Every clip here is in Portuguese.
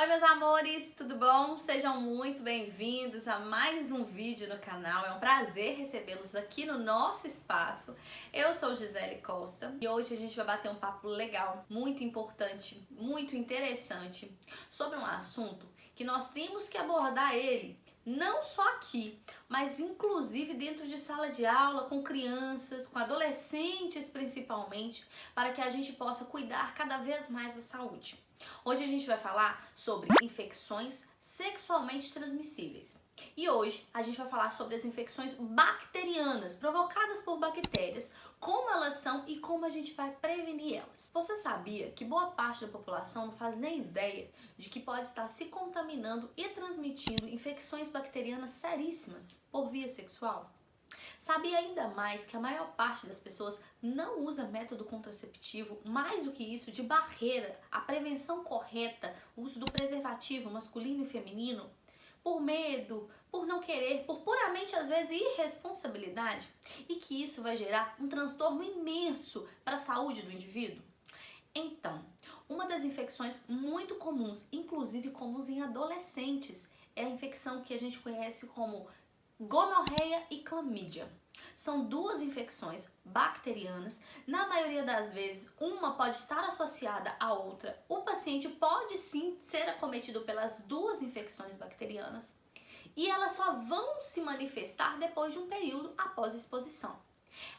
Oi meus amores, tudo bom? Sejam muito bem-vindos a mais um vídeo no canal. É um prazer recebê-los aqui no nosso espaço. Eu sou Gisele Costa e hoje a gente vai bater um papo legal, muito importante, muito interessante sobre um assunto que nós temos que abordar ele não só aqui, mas inclusive dentro de sala de aula, com crianças, com adolescentes principalmente, para que a gente possa cuidar cada vez mais da saúde. Hoje a gente vai falar sobre infecções sexualmente transmissíveis. E hoje a gente vai falar sobre as infecções bacterianas, provocadas por bactérias, como elas são e como a gente vai prevenir elas. Você sabia que boa parte da população não faz nem ideia de que pode estar se contaminando e transmitindo infecções bacterianas seríssimas por via sexual? Sabia ainda mais que a maior parte das pessoas não usa método contraceptivo, mais do que isso, de barreira, a prevenção correta, o uso do preservativo masculino e feminino, por medo, por não querer, por puramente às vezes irresponsabilidade, e que isso vai gerar um transtorno imenso para a saúde do indivíduo? Então, uma das infecções muito comuns, inclusive comuns em adolescentes, é a infecção que a gente conhece como gonorreia e clamídia. São duas infecções bacterianas. Na maioria das vezes, uma pode estar associada à outra. O paciente pode sim ser acometido pelas duas infecções bacterianas e elas só vão se manifestar depois de um período após a exposição.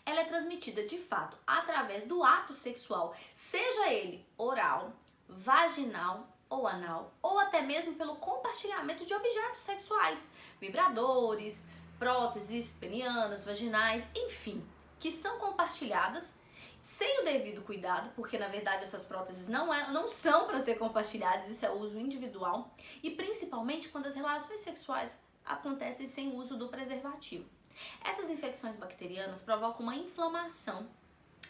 Ela é transmitida de fato através do ato sexual, seja ele oral, vaginal ou anal, ou até mesmo pelo compartilhamento de objetos sexuais, vibradores, próteses penianas, vaginais, enfim, que são compartilhadas sem o devido cuidado, porque na verdade essas próteses não são para ser compartilhadas, isso é uso individual, e principalmente quando as relações sexuais acontecem sem uso do preservativo. Essas infecções bacterianas provocam uma inflamação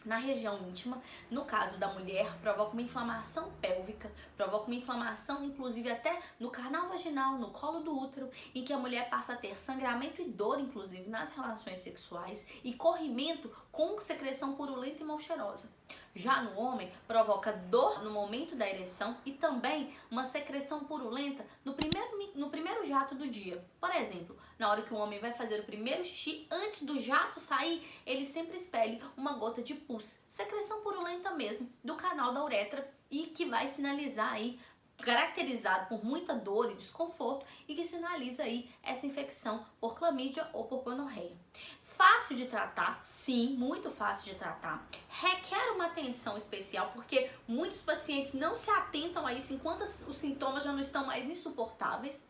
na região íntima, no caso da mulher, provoca uma inflamação pélvica, provoca uma inflamação inclusive até no canal vaginal, no colo do útero, em que a mulher passa a ter sangramento e dor inclusive nas relações sexuais e corrimento com secreção purulenta e mal cheirosa. Já no homem, provoca dor no momento da ereção e também uma secreção purulenta no primeiro jato do dia. Por exemplo, na hora que o homem vai fazer o primeiro xixi, antes do jato sair, ele sempre expele uma gota de pus, secreção purulenta mesmo, do canal da uretra e que vai sinalizar aí, caracterizado por muita dor e desconforto e que sinaliza aí essa infecção por clamídia ou por gonorreia. Fácil de tratar, sim, muito fácil de tratar. Requer uma atenção especial porque muitos pacientes não se atentam a isso enquanto os sintomas já não estão mais insuportáveis.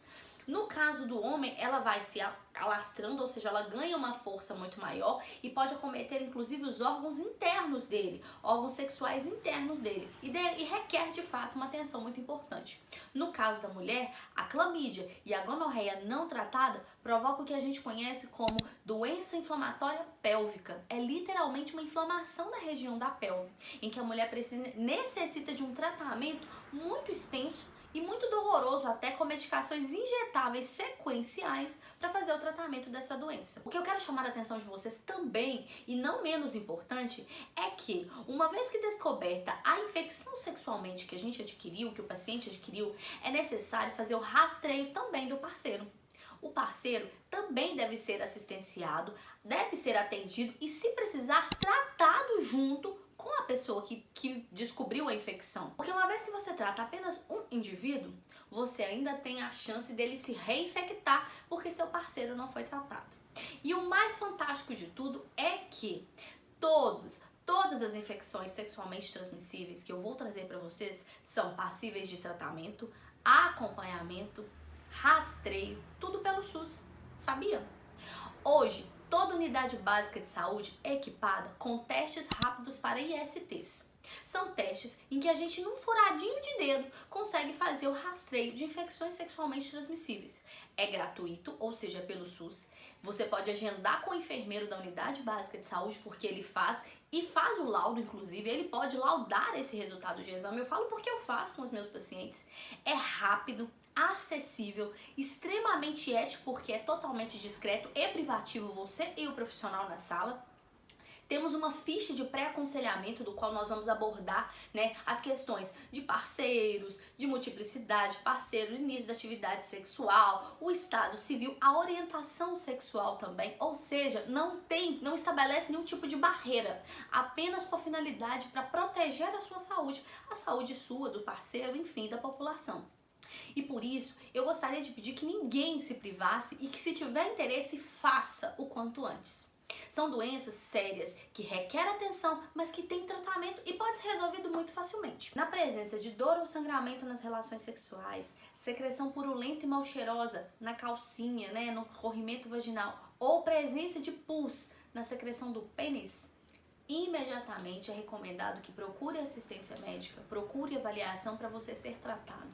No caso do homem, ela vai se alastrando, ou seja, ela ganha uma força muito maior e pode acometer inclusive os órgãos internos dele, órgãos sexuais internos dele, e requer de fato uma atenção muito importante. No caso da mulher, a clamídia e a gonorreia não tratada provocam o que a gente conhece como doença inflamatória pélvica. É literalmente uma inflamação na região da pelve, em que a mulher necessita de um tratamento muito extenso e muito doloroso, até com medicações injetáveis sequenciais para fazer o tratamento dessa doença. O que eu quero chamar a atenção de vocês também, e não menos importante, é que uma vez que descoberta a infecção sexualmente que a gente adquiriu, que o paciente adquiriu, é necessário fazer o rastreio também do parceiro. O parceiro também deve ser assistenciado, deve ser atendido e, se precisar, tratado junto com a pessoa que descobriu a infecção. Porque uma vez que você trata apenas um indivíduo, você ainda tem a chance dele se reinfectar porque seu parceiro não foi tratado. E o mais fantástico de tudo é que todas as infecções sexualmente transmissíveis que eu vou trazer para vocês são passíveis de tratamento, acompanhamento, rastreio, tudo pelo SUS. Sabia? Hoje, toda unidade básica de saúde é equipada com testes rápidos para ISTs. São testes em que a gente, num furadinho de dedo, consegue fazer o rastreio de infecções sexualmente transmissíveis. É gratuito, ou seja, pelo SUS. Você pode agendar com o enfermeiro da unidade básica de saúde, porque ele faz o laudo, inclusive, ele pode laudar esse resultado de exame. Eu falo porque eu faço com os meus pacientes. É rápido, acessível, extremamente ético, porque é totalmente discreto e privativo você e o profissional na sala. Temos uma ficha de pré-aconselhamento do qual nós vamos abordar, né, as questões de parceiros, de multiplicidade, parceiros, início da atividade sexual, o estado civil, a orientação sexual também, ou seja, não estabelece nenhum tipo de barreira, apenas com a finalidade para proteger a sua saúde, a saúde sua, do parceiro, enfim, da população. E por isso, eu gostaria de pedir que ninguém se privasse e que, se tiver interesse, faça o quanto antes. São doenças sérias que requerem atenção, mas que têm tratamento e pode ser resolvido muito facilmente. Na presença de dor ou sangramento nas relações sexuais, secreção purulenta e mal cheirosa na calcinha, né, no corrimento vaginal, ou presença de pus na secreção do pênis, imediatamente é recomendado que procure assistência médica, procure avaliação para você ser tratado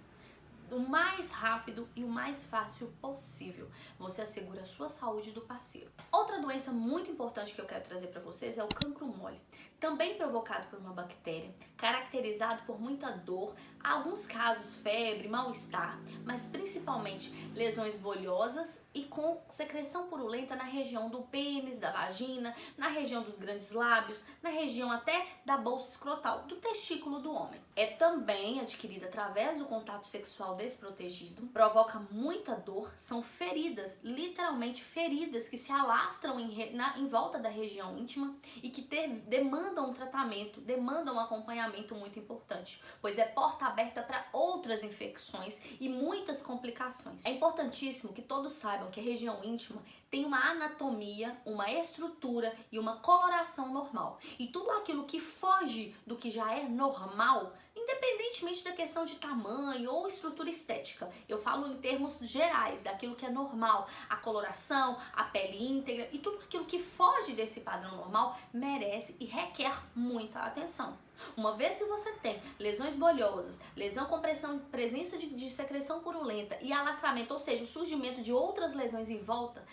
o mais rápido e o mais fácil possível. Você assegura a sua saúde do parceiro. Outra doença muito importante que eu quero trazer para vocês é o cancro mole, também provocado por uma bactéria, caracterizado por muita dor, alguns casos febre, mal-estar, mas principalmente lesões bolhosas e com secreção purulenta na região do pênis, da vagina, na região dos grandes lábios, na região até da bolsa escrotal, do testículo do homem. É também adquirida através do contato sexual desprotegido, provoca muita dor, são feridas, literalmente feridas que se alastram em volta da região íntima e que demandam um tratamento, demandam um acompanhamento muito importante, pois é porta aberta para outras infecções e muitas complicações. É importantíssimo que todos saibam que a região íntima tem uma anatomia, uma estrutura e uma coloração normal. E tudo aquilo que foge do que já é normal, independentemente da questão de tamanho ou estrutura estética, eu falo em termos gerais, daquilo que é normal, a coloração, a pele íntegra e tudo aquilo que foge desse padrão normal merece e requer muita atenção. Uma vez que você tem lesões bolhosas, lesão com presença de secreção purulenta e alastramento, ou seja, o surgimento de outras lesões em volta,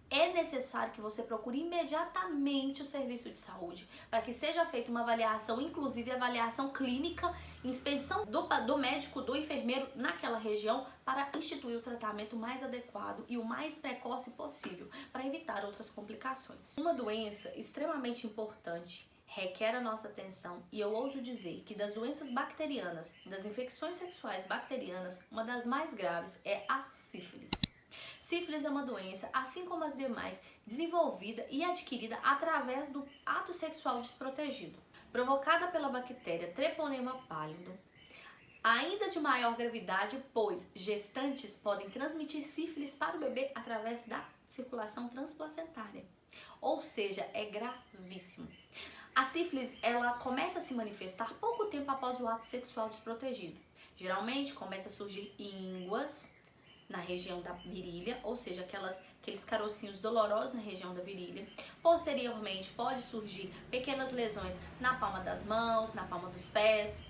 é necessário que você procure imediatamente o serviço de saúde para que seja feita uma avaliação, inclusive avaliação clínica, inspeção do médico, do enfermeiro naquela região para instituir o tratamento mais adequado e o mais precoce possível para evitar outras complicações. Uma doença extremamente importante requer a nossa atenção e eu ouso dizer que das doenças bacterianas, das infecções sexuais bacterianas, uma das mais graves é a sífilis. Sífilis é uma doença, assim como as demais, desenvolvida e adquirida através do ato sexual desprotegido, provocada pela bactéria Treponema pálido, ainda de maior gravidade, pois gestantes podem transmitir sífilis para o bebê através da circulação transplacentária, ou seja, é gravíssimo. A sífilis, ela começa a se manifestar pouco tempo após o ato sexual desprotegido. Geralmente começa a surgir ínguas na região da virilha, ou seja, aqueles carocinhos dolorosos na região da virilha. Posteriormente pode surgir pequenas lesões na palma das mãos, na palma dos pés.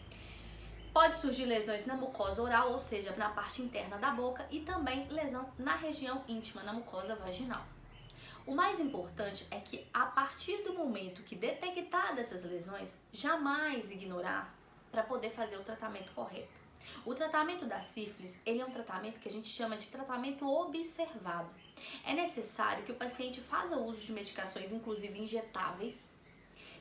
Pode surgir lesões na mucosa oral, ou seja, na parte interna da boca, e também lesão na região íntima, na mucosa vaginal. O mais importante é que, a partir do momento que detectar dessas lesões, jamais ignorar para poder fazer o tratamento correto. O tratamento da sífilis, ele é um tratamento que a gente chama de tratamento observado. É necessário que o paciente faça uso de medicações, inclusive injetáveis,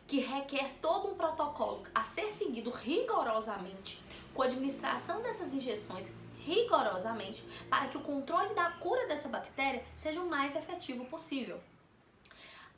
que requer todo um protocolo a ser seguido rigorosamente, com a administração dessas injeções rigorosamente, para que o controle da cura dessa bactéria seja o mais efetivo possível.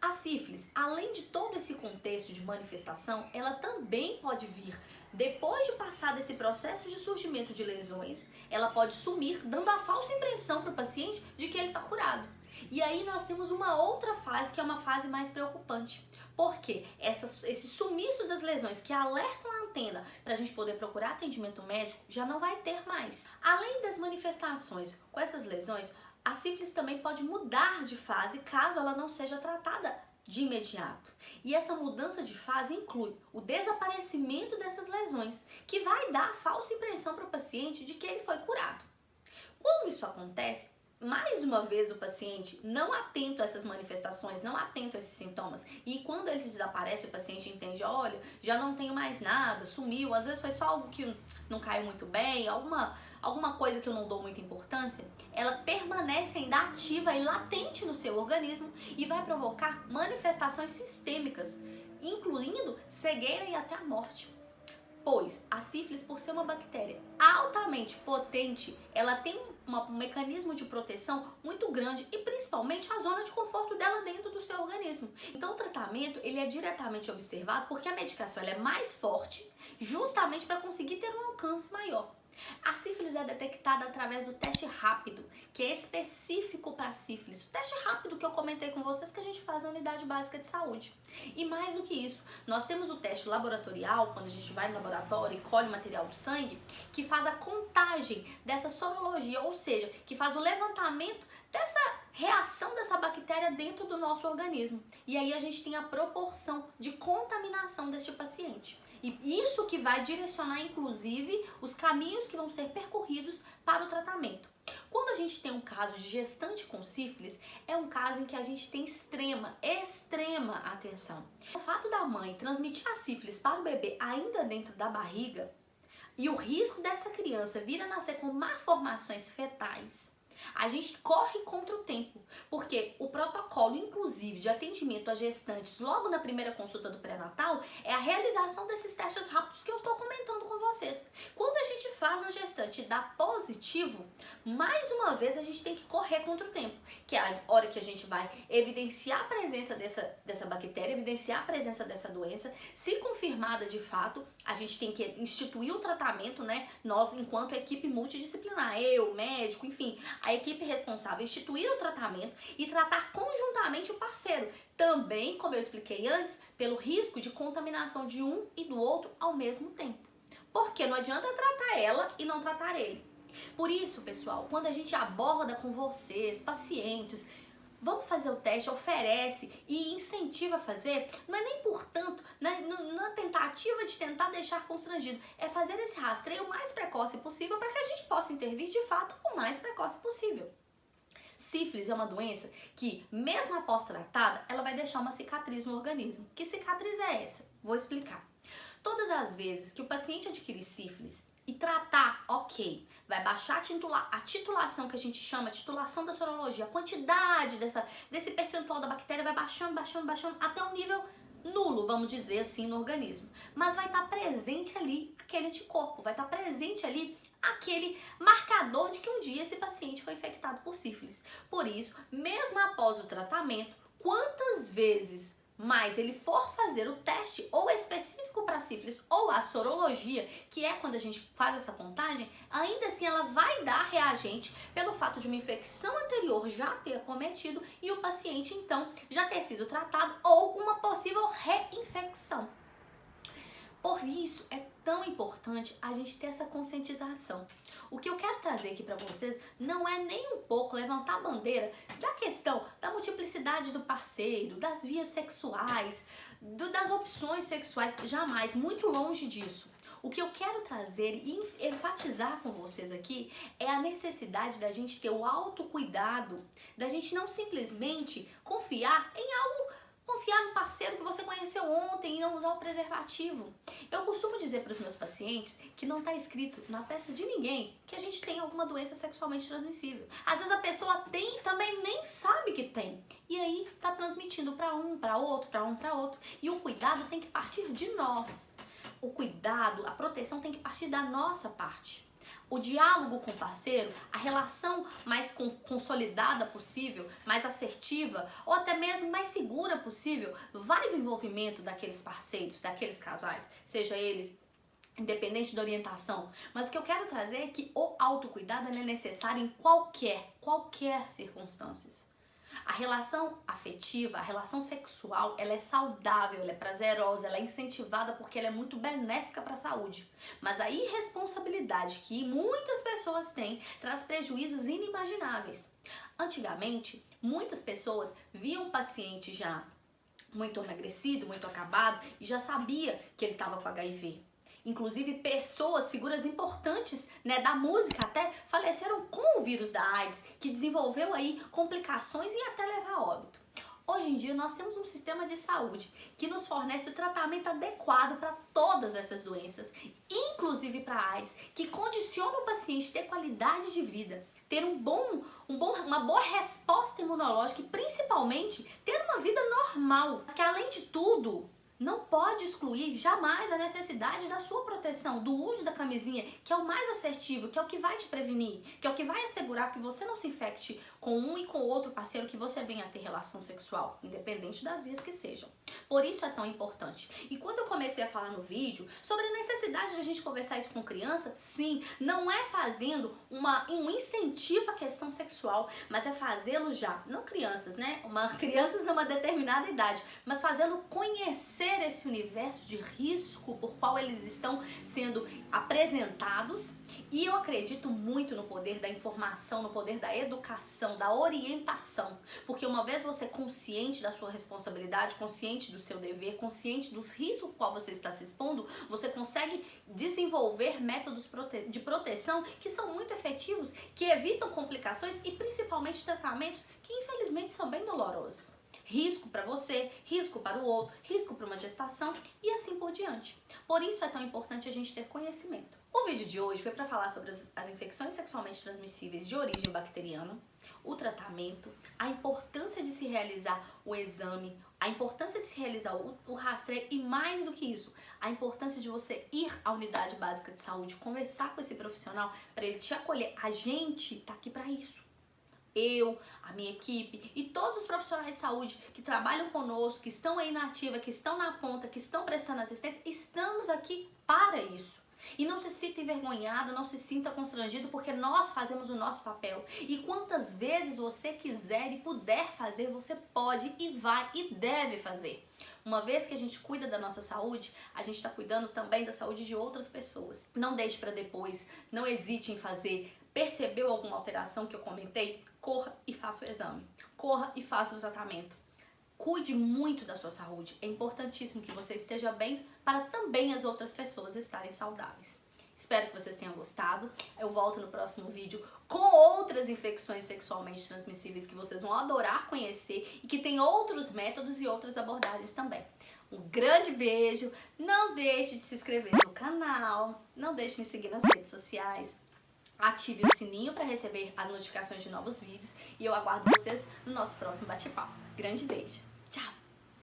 A sífilis, além de todo esse contexto de manifestação, ela também pode vir, depois de passar desse processo de surgimento de lesões, ela pode sumir, dando a falsa impressão para o paciente de que ele está curado. E aí nós temos uma outra fase, que é uma fase mais preocupante. Porque esse sumiço das lesões que alertam a antena para a gente poder procurar atendimento médico já não vai ter mais. Além das manifestações com essas lesões, a sífilis também pode mudar de fase caso ela não seja tratada de imediato. E essa mudança de fase inclui o desaparecimento dessas lesões, que vai dar a falsa impressão para o paciente de que ele foi curado. Quando isso acontece, mais uma vez o paciente não atento a essas manifestações, não atento a esses sintomas, e quando eles desaparecem, o paciente entende, olha, já não tenho mais nada, sumiu, às vezes foi só algo que não caiu muito bem, alguma coisa que eu não dou muita importância, ela permanece ainda ativa e latente no seu organismo e vai provocar manifestações sistêmicas cegueira e até a morte. Pois a sífilis, por ser uma bactéria altamente potente, ela tem um mecanismo de proteção muito grande e principalmente a zona de conforto dela dentro do seu organismo. Então o tratamento ele é diretamente observado porque a medicação ela é mais forte justamente para conseguir ter um alcance maior. A sífilis é detectada através do teste rápido, que é específico para sífilis. O teste rápido que eu comentei com vocês que a gente faz na unidade básica de saúde. E mais do que isso, nós temos o teste laboratorial, quando a gente vai no laboratório e colhe o material do sangue, que faz a contagem dessa sorologia, ou seja, que faz o levantamento dessa reação dessa bactéria dentro do nosso organismo. E aí a gente tem a proporção de contaminação deste paciente. E isso que vai direcionar, inclusive, os caminhos que vão ser percorridos para o tratamento. Quando a gente tem um caso de gestante com sífilis, é um caso em que a gente tem extrema atenção. O fato da mãe transmitir a sífilis para o bebê ainda dentro da barriga e o risco dessa criança vir a nascer com malformações fetais, a gente corre contra o tempo, porque o protocolo, inclusive, de atendimento a gestantes logo na primeira consulta do pré-natal é a realização desses testes rápidos que eu estou comentando com vocês. Quando a gente faz na gestante e dá positivo, mais uma vez a gente tem que correr contra o tempo, que é a hora que a gente vai evidenciar a presença dessa bactéria, evidenciar a presença dessa doença. Se confirmada de fato, a gente tem que instituir o tratamento, né? Nós, enquanto equipe multidisciplinar, eu, médico, enfim, a equipe responsável instituir o tratamento e tratar conjuntamente o parceiro. Também, como eu expliquei antes, pelo risco de contaminação de um e do outro ao mesmo tempo. Porque não adianta tratar ela e não tratar ele. Por isso, pessoal, quando a gente aborda com vocês, pacientes, vamos fazer o teste, oferece e incentiva a fazer, não é nem portanto na tentativa de tentar deixar constrangido, é fazer esse rastreio o mais precoce possível para que a gente possa intervir de fato o mais precoce possível. Sífilis é uma doença que, mesmo após tratada, ela vai deixar uma cicatriz no organismo. Que cicatriz é essa? Vou explicar. Todas as vezes que o paciente adquire sífilis e tratar, ok, vai baixar a titulação que a gente chama, titulação da sorologia, a quantidade desse percentual da bactéria vai baixando até um nível nulo, vamos dizer assim, no organismo. Mas vai estar presente ali aquele anticorpo, vai estar presente ali aquele marcador de que um dia esse paciente foi infectado por sífilis. Por isso, mesmo após o tratamento, quantas vezes mais ele for fazer o teste ou específico para sífilis ou a sorologia, que é quando a gente faz essa contagem, ainda assim ela vai dar reagente pelo fato de uma infecção anterior já ter acometido e o paciente então já ter sido tratado ou uma possível reinfecção. Por isso é tão importante a gente ter essa conscientização. O que eu quero trazer aqui para vocês não é nem um pouco levantar a bandeira da questão da multiplicidade do parceiro, das vias sexuais, das opções sexuais, jamais, muito longe disso. O que eu quero trazer e enfatizar com vocês aqui é a necessidade da gente ter o autocuidado, da gente não simplesmente confiar no parceiro que você conheceu ontem e não usar o preservativo. Eu costumo dizer para os meus pacientes que não está escrito na testa de ninguém que a gente tem alguma doença sexualmente transmissível. Às vezes a pessoa tem e também nem sabe que tem. E aí está transmitindo para um, para outro, para um, para outro. E o cuidado tem que partir de nós. O cuidado, a proteção tem que partir da nossa parte. O diálogo com o parceiro, a relação mais consolidada possível, mais assertiva ou até mesmo mais segura possível, vai do envolvimento daqueles parceiros, daqueles casais, seja eles independente da orientação. Mas o que eu quero trazer é que o autocuidado é necessário em qualquer circunstância. A relação afetiva, a relação sexual, ela é saudável, ela é prazerosa, ela é incentivada porque ela é muito benéfica para a saúde. Mas a irresponsabilidade que muitas pessoas têm traz prejuízos inimagináveis. Antigamente, muitas pessoas viam o paciente já muito emagrecido, muito acabado e já sabia que ele estava com HIV. Inclusive pessoas, figuras importantes, né, da música até faleceram com o vírus da AIDS, que desenvolveu aí complicações e até levar a óbito. Hoje em dia nós temos um sistema de saúde que nos fornece o tratamento adequado para todas essas doenças, inclusive para a AIDS, que condiciona o paciente ter qualidade de vida, ter uma boa resposta imunológica e principalmente ter uma vida normal. Que além de tudo, não pode excluir jamais a necessidade da sua proteção, do uso da camisinha, que é o mais assertivo, que é o que vai te prevenir, que é o que vai assegurar que você não se infecte com um e com o outro parceiro que você venha a ter relação sexual, independente das vias que sejam. Por isso é tão importante. E quando eu comecei a falar no vídeo sobre a necessidade de a gente conversar isso com criança, sim, não é fazendo um incentivo à questão sexual, mas é fazê-lo já, não crianças, né? Crianças numa determinada idade, mas fazê-lo conhecer esse universo de risco por qual eles estão sendo apresentados. E eu acredito muito no poder da informação, no poder da educação, da orientação, porque uma vez você consciente da sua responsabilidade, consciente do seu dever, consciente dos riscos com qual você está se expondo, você consegue desenvolver métodos de proteção que são muito efetivos, que evitam complicações e principalmente tratamentos que infelizmente são bem dolorosos. Risco para você, risco para o outro, risco para uma gestação e assim por diante. Por isso é tão importante a gente ter conhecimento. O vídeo de hoje foi para falar sobre as infecções sexualmente transmissíveis de origem bacteriana, o tratamento, a importância de se realizar o exame, a importância de se realizar o rastreio e mais do que isso, a importância de você ir à unidade básica de saúde, conversar com esse profissional para ele te acolher. A gente tá aqui para isso. Eu, a minha equipe e todos os profissionais de saúde que trabalham conosco, que estão aí na ativa, que estão na ponta, que estão prestando assistência, estamos aqui para isso. E não se sinta envergonhado, não se sinta constrangido, porque nós fazemos o nosso papel. E quantas vezes você quiser e puder fazer, você pode e vai e deve fazer. Uma vez que a gente cuida da nossa saúde, a gente está cuidando também da saúde de outras pessoas. Não deixe para depois, não hesite em fazer. Percebeu alguma alteração que eu comentei? Corra e faça o exame. Corra e faça o tratamento. Cuide muito da sua saúde. É importantíssimo que você esteja bem para também as outras pessoas estarem saudáveis. Espero que vocês tenham gostado. Eu volto no próximo vídeo com outras infecções sexualmente transmissíveis que vocês vão adorar conhecer e que tem outros métodos e outras abordagens também. Um grande beijo. Não deixe de se inscrever no canal. Não deixe de me seguir nas redes sociais. Ative o sininho para receber as notificações de novos vídeos e eu aguardo vocês no nosso próximo bate-papo. Grande beijo!